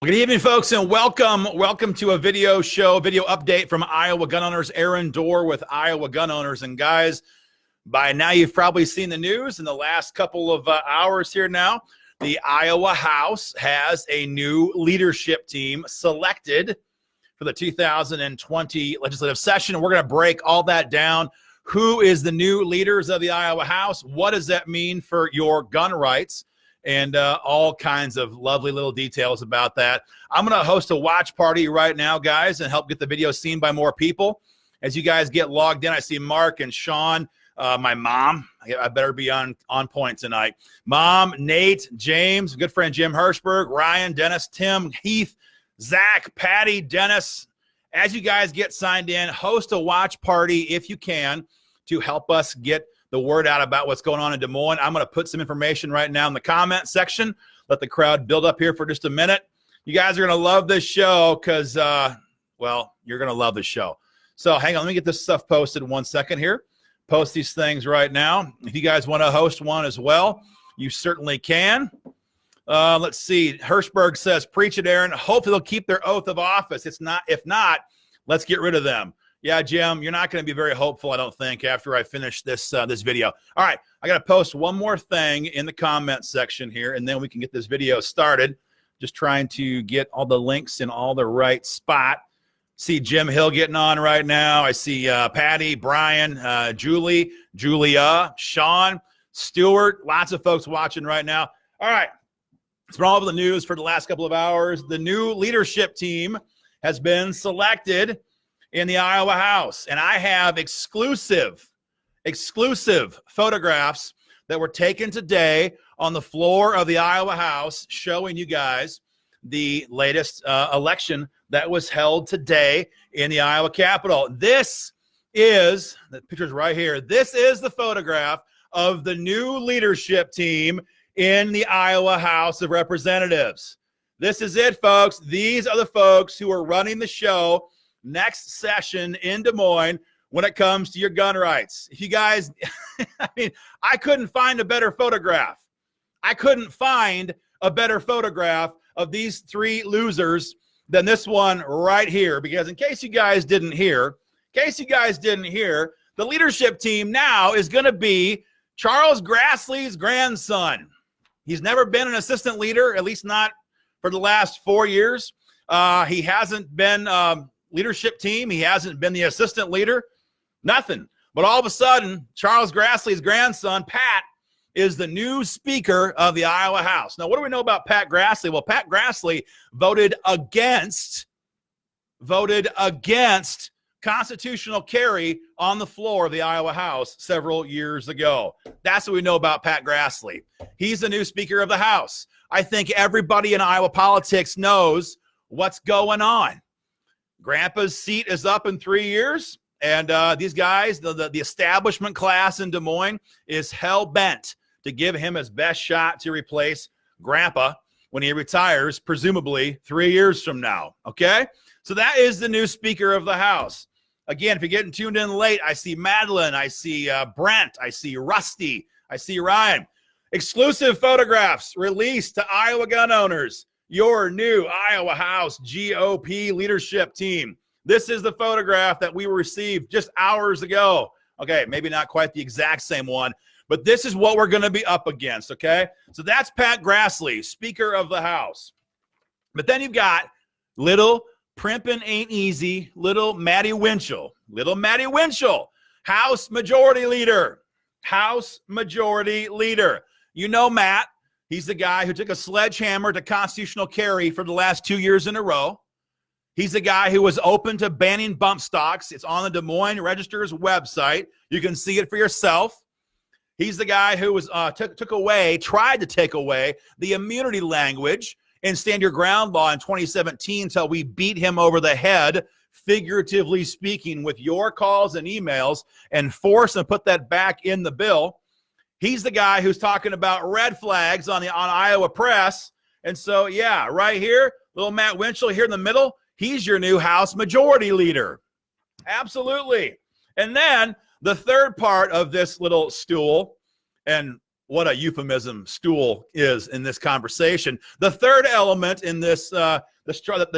Good evening, folks, and welcome to a video update from Iowa gun owners. Aaron Doerr with Iowa gun owners. And guys, by now you've probably seen the news in the last couple of hours here now. The Iowa House has a new leadership team selected for the 2020 legislative session. And we're going to break all that down. Who is the new leaders of the Iowa House? What does that mean for your gun rights? And all kinds of lovely little details about that. I'm going to host a watch party right now, guys, and help get the video seen by more people. As you guys get logged in, I see Mark and Sean, my mom. I better be on point tonight. Mom, Nate, James, good friend Jim Hirschberg, Ryan, Dennis, Tim, Heath, Zach, Patty, Dennis. As you guys get signed in, host a watch party if you can to help us get the word out about what's going on in Des Moines. I'm going to put some information right now in the comment section. Let the crowd build up here for just a minute. You guys are going to love this show because, well, you're going to love this show. So hang on. Let me get this stuff posted 1 second here. Post these things right now. If you guys want to host one as well, you certainly can. Let's see. Hirschberg says, preach it, Aaron. Hopefully they'll keep their oath of office. If not, let's get rid of them. Yeah, Jim, you're not going to be very hopeful, I don't think, after I finish this video. All right, I got to post one more thing in the comment section here, and then we can get this video started. Just trying to get all the links in all the right spot. See Jim Hill getting on right now. I see Patty, Brian, Julie, Julia, Sean, Stuart. Lots of folks watching right now. All right, it's been all over the news for the last couple of hours. The new leadership team has been selected in the Iowa House. And I have exclusive photographs that were taken today on the floor of the Iowa House showing you guys the latest election that was held today in the Iowa Capitol. This is, the picture's right here, this is the photograph of the new leadership team in the Iowa House of Representatives. This is it, folks. These are the folks who are running the show next session in Des Moines when it comes to your gun rights. If you guys, I mean, I couldn't find a better photograph. I couldn't find a better photograph of these three losers than this one right here. Because in case you guys didn't hear, the leadership team now is going to be Charles Grassley's grandson. He's never been an assistant leader, at least not for the last 4 years. He hasn't been leadership team. He hasn't been the assistant leader, nothing. But all of a sudden, Charles Grassley's grandson, Pat, is the new speaker of the Iowa House. Now, what do we know about Pat Grassley? Well, Pat Grassley voted against constitutional carry on the floor of the Iowa House several years ago. That's what we know about Pat Grassley. He's the new speaker of the House. I think everybody in Iowa politics knows what's going on. Grandpa's seat is up in 3 years, and these guys, the establishment class in Des Moines, is hell-bent to give him his best shot to replace Grandpa when he retires, presumably 3 years from now, okay? So that is the new Speaker of the House. Again, if you're getting tuned in late, I see Madeline, I see Brent, I see Rusty, I see Ryan. Exclusive photographs released to Iowa gun owners. Your new Iowa House GOP leadership team. This is the photograph that we received just hours ago. Okay, maybe not quite the exact same one, but this is what we're going to be up against, okay? So that's Pat Grassley, Speaker of the House. But then you've got little primpin' ain't easy, little Maddie Winchell. Little Maddie Winchell, House Majority Leader. House Majority Leader. You know Matt. He's the guy who took a sledgehammer to constitutional carry for the last 2 years in a row. He's the guy who was open to banning bump stocks. It's on the Des Moines Register's website. You can see it for yourself. He's the guy who was tried to take away the immunity language in Stand Your Ground law in 2017 until we beat him over the head, figuratively speaking, with your calls and emails and force and put that back in the bill. He's the guy who's talking about red flags on Iowa Press. And so, yeah, right here, little Matt Winchell here in the middle, he's your new House Majority Leader. Absolutely. And then the third part of this little stool, and what a euphemism stool is in this conversation. The third element in this, the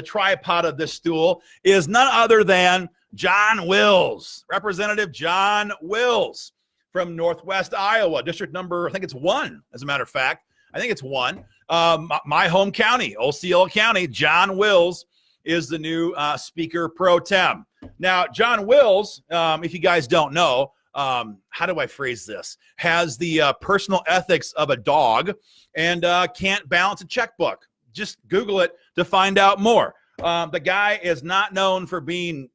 tripod of this stool is none other than John Wills, Representative John Wills from Northwest Iowa, district number, I think it's 1, as a matter of fact. I think it's 1. My home county, Osceola County. John Wills is the new Speaker Pro Tem. Now, John Wills, if you guys don't know, how do I phrase this? Has the personal ethics of a dog and can't balance a checkbook. Just Google it to find out more. The guy is not known for being,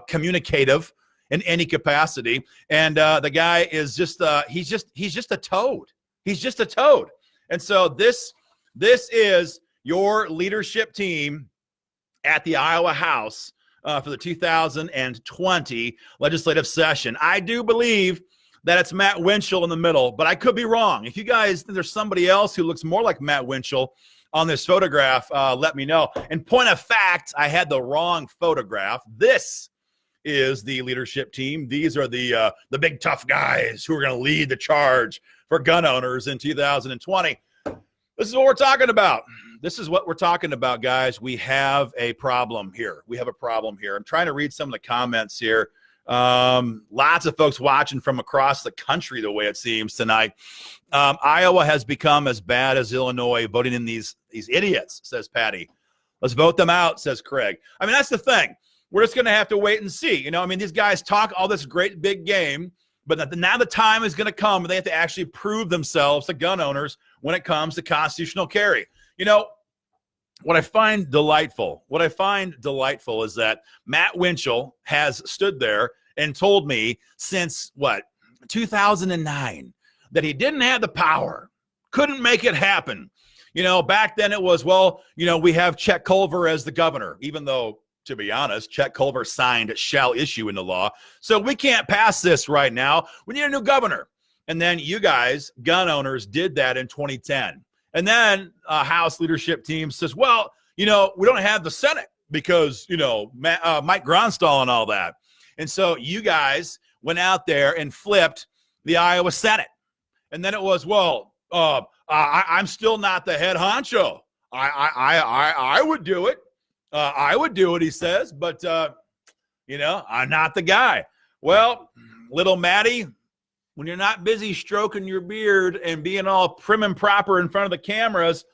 communicative in any capacity. And the guy is just, he's just a toad. He's just a toad. And so this is your leadership team at the Iowa House for the 2020 legislative session. I do believe that it's Matt Winchell in the middle, but I could be wrong. If you guys think there's somebody else who looks more like Matt Winchell on this photograph, let me know. And point of fact, I had the wrong photograph. This is the leadership team. These are the big tough guys who are going to lead the charge for gun owners in 2020. This is what we're talking about. This is what we're talking about, guys. We have a problem here. We have a problem here. I'm trying to read some of the comments here. Lots of folks watching from across the country, the way it seems tonight. Iowa has become as bad as Illinois, voting in these idiots, says Patty. Let's vote them out, says Craig. I mean, that's the thing. We're just going to have to wait and see. You know, I mean, these guys talk all this great big game, but now the time is going to come where they have to actually prove themselves to gun owners when it comes to constitutional carry. You know, what I find delightful is that Matt Winchell has stood there and told me since, 2009, that he didn't have the power, couldn't make it happen. You know, back then it was, we have Chet Culver as the governor, even though, to be honest, Chet Culver signed shall issue into law. So we can't pass this right now. We need a new governor. And then you guys, gun owners, did that in 2010. And then House leadership team says, we don't have the Senate because, Mike Gronstall and all that. And so you guys went out there and flipped the Iowa Senate. And then it was, I'm still not the head honcho. I would do it. I would do it, he says, but, I'm not the guy. Well, little Maddie, when you're not busy stroking your beard and being all prim and proper in front of the cameras,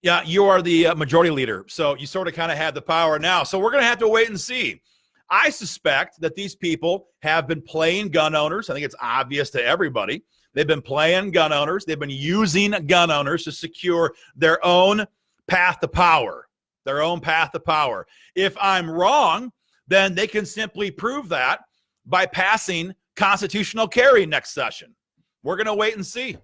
yeah, you are the majority leader. So you sort of kind of have the power now. So we're going to have to wait and see. I suspect that these people have been playing gun owners. I think it's obvious to everybody. They've been playing gun owners. They've been using gun owners to secure their own path to power. Their own path to power. If I'm wrong, then they can simply prove that by passing constitutional carry next session. We're going to wait and see.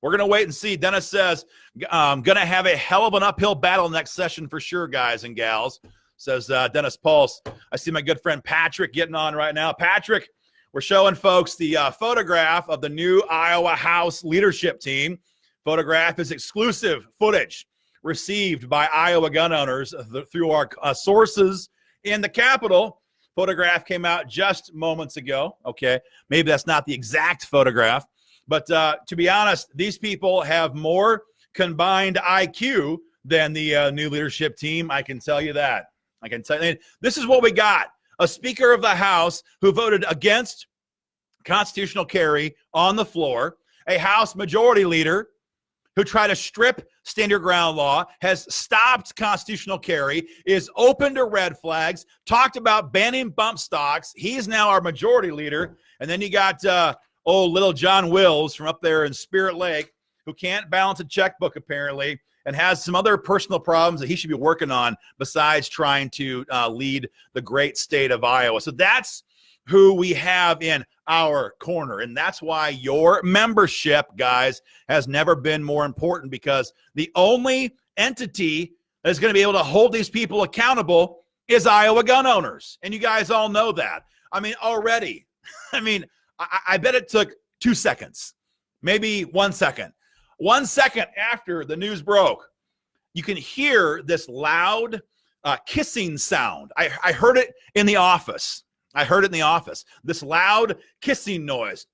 We're going to wait and see. Dennis says, going to have a hell of an uphill battle next session for sure, guys and gals, says Dennis Pulse. I see my good friend Patrick getting on right now. Patrick, we're showing folks the photograph of the new Iowa House leadership team. Photograph is exclusive footage received by Iowa gun owners through our sources in the Capitol. Photograph came out just moments ago. Okay, maybe that's not the exact photograph, but to be honest, these people have more combined IQ than the new leadership team. I can tell you that. I can tell you. This is what we got. A Speaker of the House who voted against constitutional carry on the floor, a House Majority Leader who tried to strip stand your ground law, has stopped constitutional carry, is open to red flags, talked about banning bump stocks. He's now our Majority Leader. And then you got little John Wills from up there in Spirit Lake, who can't balance a checkbook apparently, and has some other personal problems that he should be working on besides trying to lead the great state of Iowa. So that's who we have in our corner. And that's why your membership, guys, has never been more important, because the only entity that is going to be able to hold these people accountable is Iowa gun owners. And you guys all know that. I mean, already, I bet it took 2 seconds, maybe 1 second. 1 second after the news broke, you can hear this loud kissing sound. I heard it in the office. This loud kissing noise.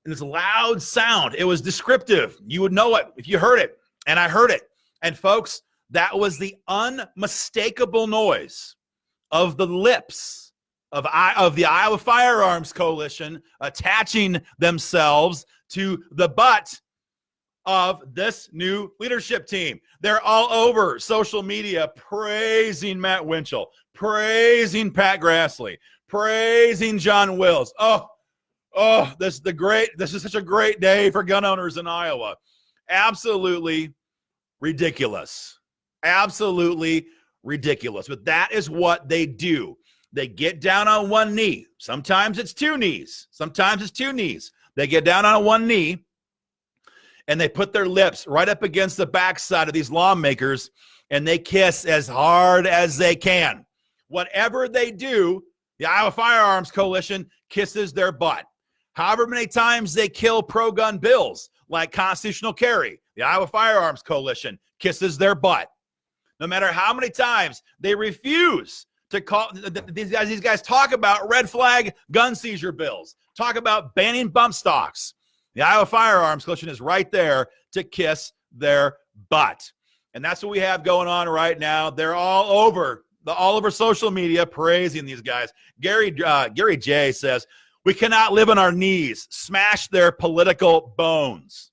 this loud sound. It was descriptive. You would know it if you heard it, and I heard it. And folks, that was the unmistakable noise of the lips of the Iowa Firearms Coalition attaching themselves to the butt of this new leadership team. They're all over social media praising Matt Winchell, praising Pat Grassley, praising John Wills. This is such a great day for gun owners in Iowa. Absolutely ridiculous. Absolutely ridiculous. But that is what they do. They get down on one knee. Sometimes it's two knees. Sometimes it's two knees. They get down on one knee and they put their lips right up against the backside of these lawmakers and they kiss as hard as they can. Whatever they do, the Iowa Firearms Coalition kisses their butt. However many times they kill pro-gun bills like constitutional carry, the Iowa Firearms Coalition kisses their butt. No matter how many times they refuse to call, these guys talk about red flag gun seizure bills, talk about banning bump stocks. The Iowa Firearms Coalition is right there to kiss their butt. And that's what we have going on right now. They're all over social media praising these guys. Gary J says, we cannot live on our knees. Smash their political bones.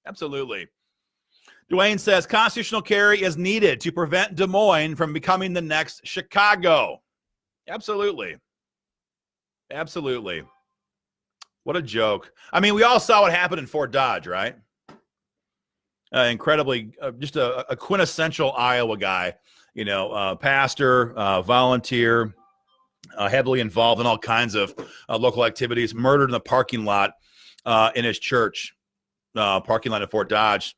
Absolutely. Dwayne says, constitutional carry is needed to prevent Des Moines from becoming the next Chicago. Absolutely. Absolutely. What a joke. I mean, we all saw what happened in Fort Dodge, right? Incredibly, just a quintessential Iowa guy, pastor, volunteer, heavily involved in all kinds of local activities, murdered in the parking lot in his church, parking lot in Fort Dodge.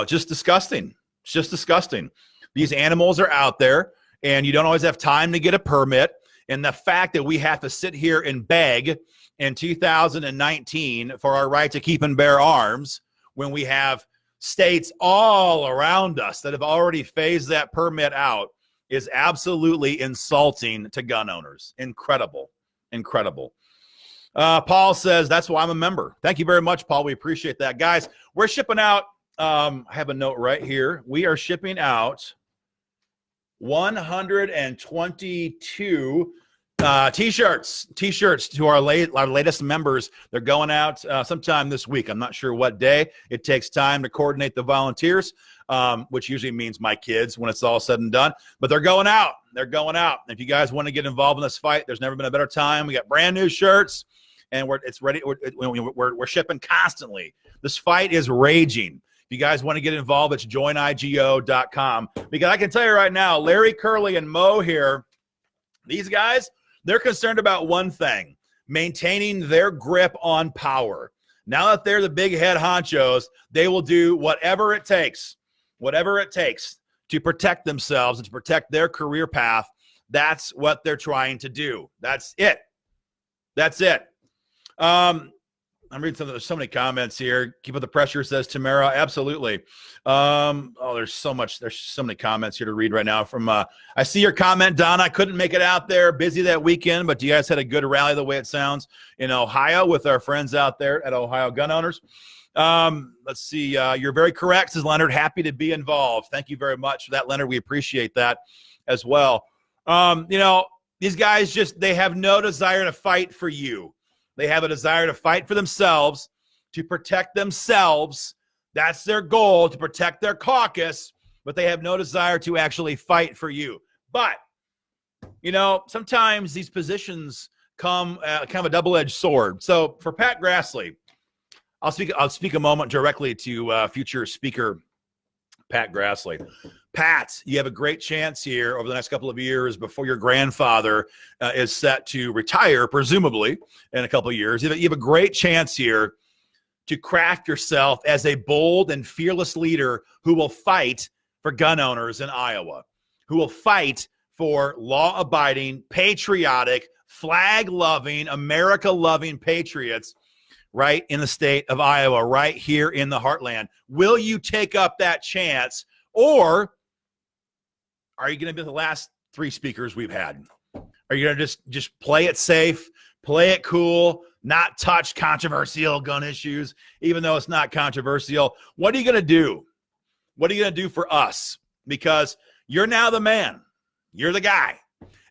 Just disgusting. It's just disgusting. These animals are out there, and you don't always have time to get a permit. And the fact that we have to sit here and beg in 2019 for our right to keep and bear arms when we have states all around us that have already phased that permit out is absolutely insulting to gun owners. Incredible. Incredible. Paul says, that's why I'm a member. Thank you very much, Paul. We appreciate that. Guys, we're shipping out, I have a note right here. We are shipping out 122 t-shirts to our latest members. They're going out sometime this week. I'm not sure what day. It takes time to coordinate the volunteers, which usually means my kids when it's all said and done. But they're going out. They're going out. If you guys want to get involved in this fight, there's never been a better time. We got brand new shirts, and it's ready. We're shipping constantly. This fight is raging. If you guys want to get involved, it's joinigo.com. Because I can tell you right now, Larry Curley and Mo here, these guys, they're concerned about one thing, maintaining their grip on power. Now that they're the big head honchos, they will do whatever it takes to protect themselves and to protect their career path. That's what they're trying to do. That's it. That's it. I'm reading there's so many comments here. Keep up the pressure, says Tamara. Absolutely. There's so many comments here to read right now from, I see your comment, Donna. I couldn't make it out there, busy that weekend, but you guys had a good rally the way it sounds in Ohio with our friends out there at Ohio Gun Owners. Let's see. You're very correct, says Leonard. Happy to be involved. Thank you very much for that, Leonard. We appreciate that as well. These guys they have no desire to fight for you. They have a desire to fight for themselves, to protect themselves. That's their goal, to protect their caucus, but they have no desire to actually fight for you. But, sometimes these positions come kind of a double-edged sword. So for Pat Grassley, I'll speak a moment directly to future Speaker Pat Grassley. Pat, you have a great chance here over the next couple of years before your grandfather is set to retire, presumably in a couple of years. You have a great chance here to craft yourself as a bold and fearless leader who will fight for gun owners in Iowa, who will fight for law-abiding, patriotic, flag-loving, America-loving patriots right in the state of Iowa, right here in the heartland. Will you take up that chance, or are you going to be the last three speakers we've had? Are you going to just play it safe, play it cool, not touch controversial gun issues, even though it's not controversial. What are you going to do? What are you going to do for us? Because you're now the man. You're the guy.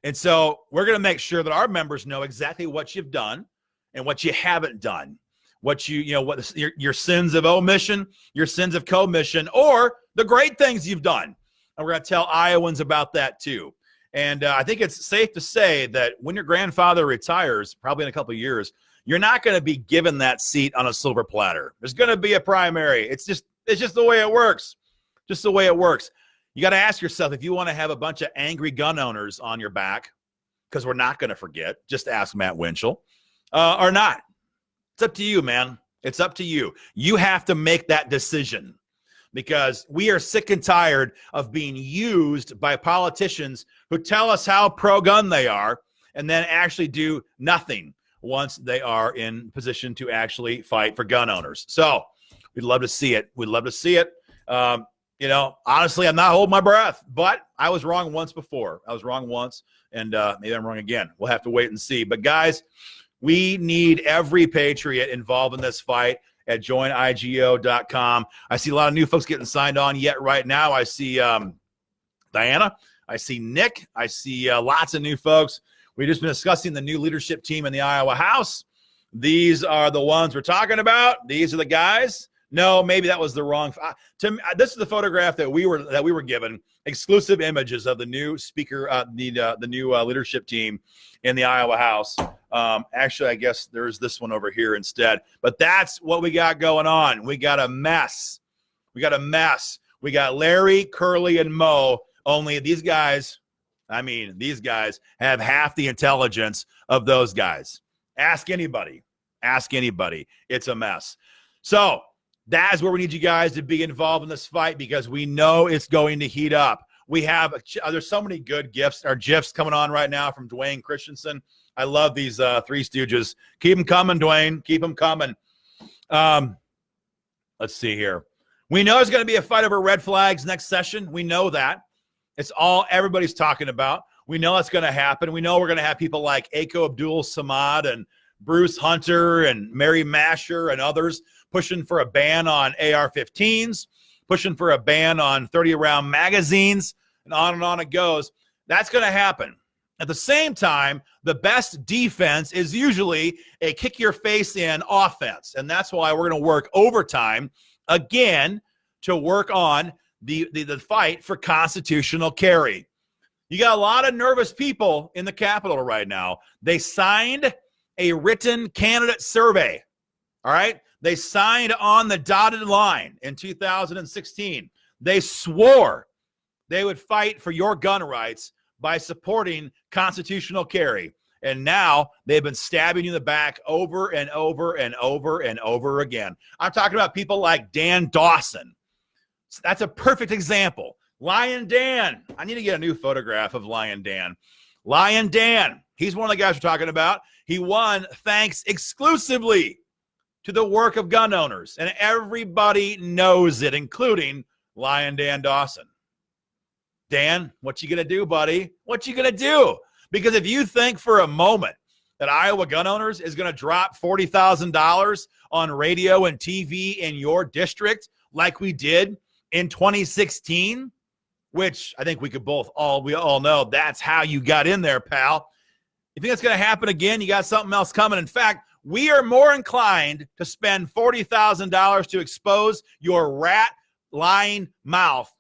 And so we're going to make sure that our members know exactly what you've done and what you haven't done. What your sins of omission, your sins of commission, or the great things you've done. And we're going to tell Iowans about that too. And I think it's safe to say that when your grandfather retires, probably in a couple of years, you're not going to be given that seat on a silver platter. There's going to be a primary. It's just the way it works. Just the way it works. You got to ask yourself if you want to have a bunch of angry gun owners on your back, because we're not going to forget. Just ask Matt Winchell, or not. It's up to you, man. It's up to you. You have to make that decision, because we are sick and tired of being used by politicians who tell us how pro-gun they are and then actually do nothing once they are in position to actually fight for gun owners. So we'd love to see it. We'd love to see it. Honestly, I'm not holding my breath, but I was wrong once before. I was wrong once, and maybe I'm wrong again. We'll have to wait and see. But guys, we need every patriot involved in this fight at joinigo.com. I see a lot of new folks getting signed on yet right now. I see Diana. I see Nick. I see lots of new folks. We've just been discussing the new leadership team in the Iowa House. These are the ones we're talking about. These are the guys. No, maybe that was the wrong. This is the photograph that we were given. Exclusive images of the new speaker, the new leadership team in the Iowa House. Actually, I guess there's this one over here instead. But that's what we got going on. We got a mess. We got Larry, Curly, and Mo. Only these guys, these guys have half the intelligence of those guys. Ask anybody. It's a mess. So that is where we need you guys to be involved in this fight, because we know it's going to heat up. There's so many good GIFs coming on right now from Dwayne Christensen. I love these Three Stooges. Keep them coming, Dwayne. Keep them coming. Let's see here. We know there's going to be a fight over red flags next session. We know that. It's all everybody's talking about. We know it's going to happen. We know we're going to have people like Ako Abdul Samad and Bruce Hunter and Mary Masher and others pushing for a ban on AR-15s, pushing for a ban on 30-round magazines, and on it goes. That's going to happen. At the same time, the best defense is usually a kick-your-face-in offense, and that's why we're going to work overtime again to work on the fight for constitutional carry. You got a lot of nervous people in the Capitol right now. They signed a written candidate survey, all right? They signed on the dotted line in 2016. They swore they would fight for your gun rights by supporting constitutional carry. And now they've been stabbing you in the back over and over and over and over again. I'm talking about people like Dan Dawson. That's a perfect example. Lion Dan. I need to get a new photograph of Lion Dan. Lion Dan. He's one of the guys we're talking about. He won thanks exclusively to the work of gun owners, and everybody knows it, including Lion Dan Dawson. Dan, what you gonna do, buddy? What you gonna do? Because if you think for a moment that Iowa gun owners is gonna drop $40,000 on radio and TV in your district like we did in 2016, which I think we all know that's how you got in there, pal. You think that's gonna happen again? You got something else coming. In fact, we are more inclined to spend $40,000 to expose your rat lying mouth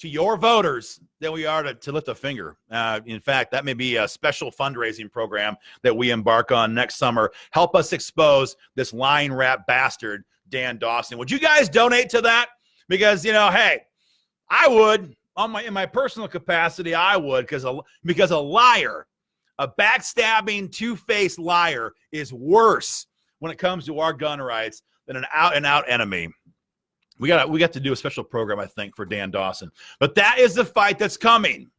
to your voters than we are to lift a finger. In fact, that may be a special fundraising program that we embark on next summer. Help us expose this lying rat bastard, Dan Dawson. Would you guys donate to that? Because, hey, I would. In my personal capacity, I would, because a liar, a backstabbing, two-faced liar is worse when it comes to our gun rights than an out-and-out enemy. We got to do a special program, I think, for Dan Dawson. But that is the fight that's coming.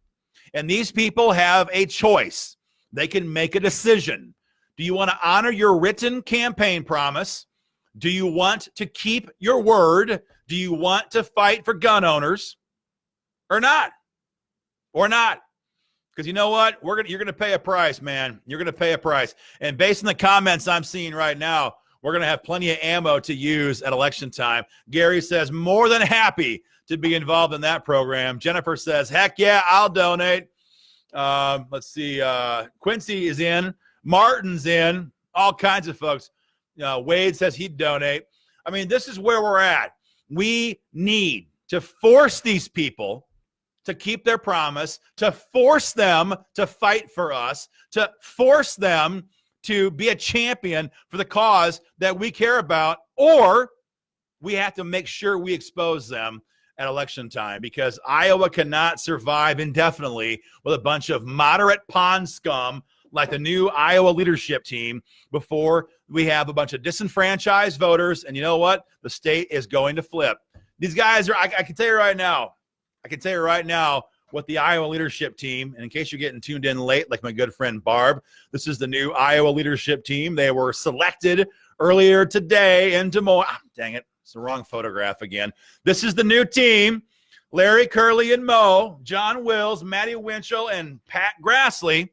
And these people have a choice. They can make a decision. Do you want to honor your written campaign promise? Do you want to keep your word? Do you want to fight for gun owners or not? Or not? Because you know what? You're gonna pay a price, man. You're gonna pay a price. And based on the comments I'm seeing right now, we're gonna have plenty of ammo to use at election time. Gary says, more than happy to be involved in that program. Jennifer says, heck yeah, I'll donate. Let's see. Quincy is in. Martin's in. All kinds of folks. Wade says he'd donate. I mean, this is where we're at. We need to force these people to keep their promise, to force them to fight for us, to force them to be a champion for the cause that we care about, or we have to make sure we expose them at election time, because Iowa cannot survive indefinitely with a bunch of moderate pond scum like the new Iowa leadership team before we have a bunch of disenfranchised voters. And you know what? The state is going to flip. These guys are, I can tell you right now, what the Iowa leadership team, and in case you're getting tuned in late, like my good friend Barb, this is the new Iowa leadership team. They were selected earlier today in Des Moines. Dang it. It's the wrong photograph again. This is the new team. Larry Curley and Mo, John Wills, Matty Winchell, and Pat Grassley.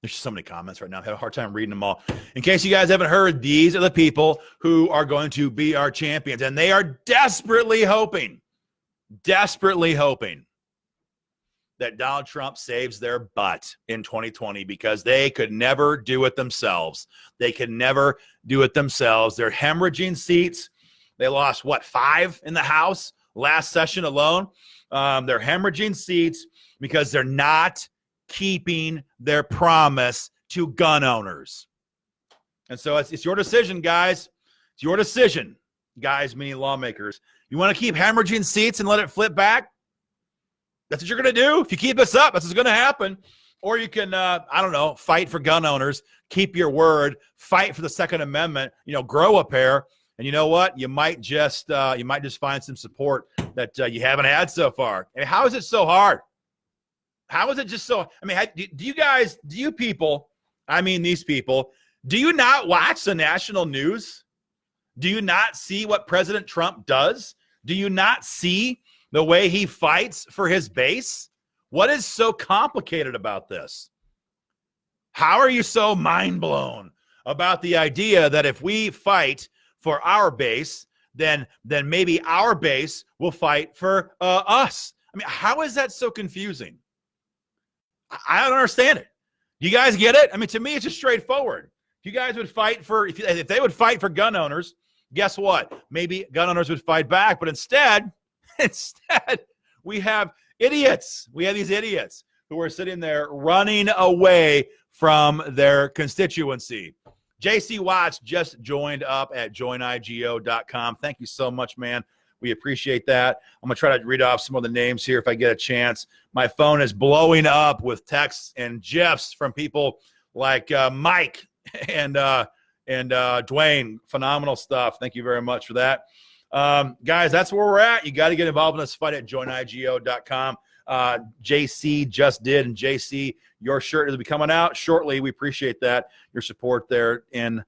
There's so many comments right now. I have a hard time reading them all. In case you guys haven't heard, these are the people who are going to be our champions. And they are desperately hoping that Donald Trump saves their butt in 2020, because they could never do it themselves. They could never do it themselves. They're hemorrhaging seats. They lost, 5 in the House last session alone? They're hemorrhaging seats because they're not keeping their promise to gun owners. And so it's your decision, guys. It's your decision, guys, meaning lawmakers. You want to keep hemorrhaging seats and let it flip back? That's what you're going to do. If you keep this up, that's what's going to happen. Or you can, fight for gun owners, keep your word, fight for the Second Amendment, grow a pair. And you know what? You might just find some support that you haven't had so far. I mean, how is it so hard? How is it just so? I mean, do you people, I mean these people, do you not watch the national news? Do you not see what President Trump does? Do you not see the way he fights for his base? What is so complicated about this? How are you so mind blown about the idea that if we fight for our base, then maybe our base will fight for us? I mean, how is that so confusing? I don't understand it. You guys get it? I mean, to me, it's just straightforward. If you guys would fight for, if they would fight for gun owners, guess what? Maybe gun owners would fight back. But instead, we have idiots. We have these idiots who are sitting there running away from their constituency. JC Watts just joined up at joinigo.com. Thank you so much, man. We appreciate that. I'm going to try to read off some of the names here if I get a chance. My phone is blowing up with texts and GIFs from people like Mike and Dwayne. Phenomenal stuff. Thank you very much for that. Guys, that's where we're at. You got to get involved in this fight at joinigo.com. JC just did. And JC, your shirt will be coming out shortly. We appreciate that, your support there in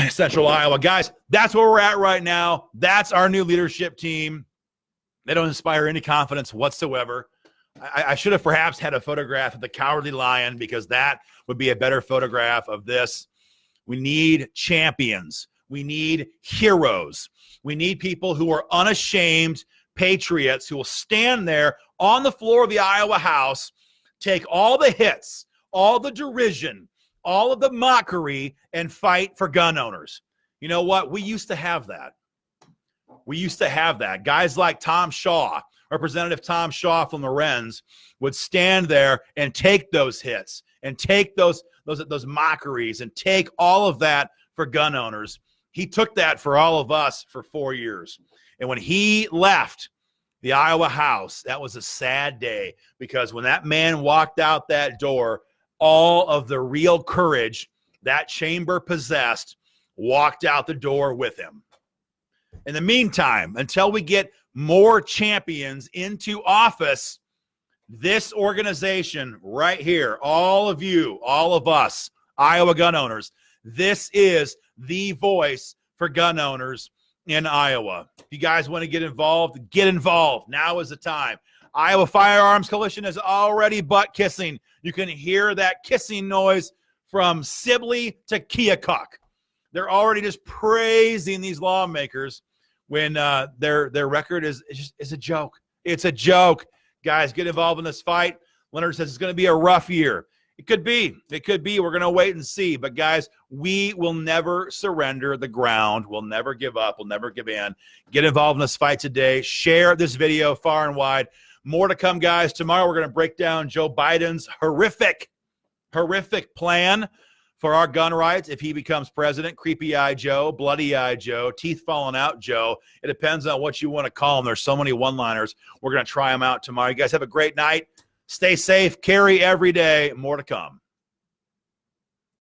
Central Iowa. Guys, that's where we're at right now. That's our new leadership team. They don't inspire any confidence whatsoever. I should have perhaps had a photograph of the Cowardly Lion, because that would be a better photograph of this. We need champions. We need heroes. We need people who are unashamed patriots who will stand there on the floor of the Iowa House, take all the hits, all the derision, all of the mockery, and fight for gun owners. You know what? We used to have that. Guys like Tom Shaw, Representative Tom Shaw from Lorenz, would stand there and take those hits and take those mockeries and take all of that for gun owners. He took that for all of us for 4 years. And when he left the Iowa House, that was a sad day, because when that man walked out that door, all of the real courage that chamber possessed walked out the door with him. In the meantime, until we get more champions into office, this organization right here, all of you, all of us, Iowa gun owners, this is the voice for gun owners in Iowa. If you guys want to get involved, get involved. Now is the time. Iowa Firearms Coalition is already butt kissing. You can hear that kissing noise from Sibley to Keokuk. They're already just praising these lawmakers when their record is a joke. It's a joke. Guys, get involved in this fight. Leonard says it's going to be a rough year. It could be. It could be. We're going to wait and see. But, guys, we will never surrender the ground. We'll never give up. We'll never give in. Get involved in this fight today. Share this video far and wide. More to come, guys. Tomorrow we're going to break down Joe Biden's horrific plan for our gun rights if he becomes president. Creepy-eye Joe, bloody-eye Joe, teeth falling out Joe. It depends on what you want to call him. There's so many one-liners. We're going to try them out tomorrow. You guys have a great night. Stay safe. Carry every day. More to come.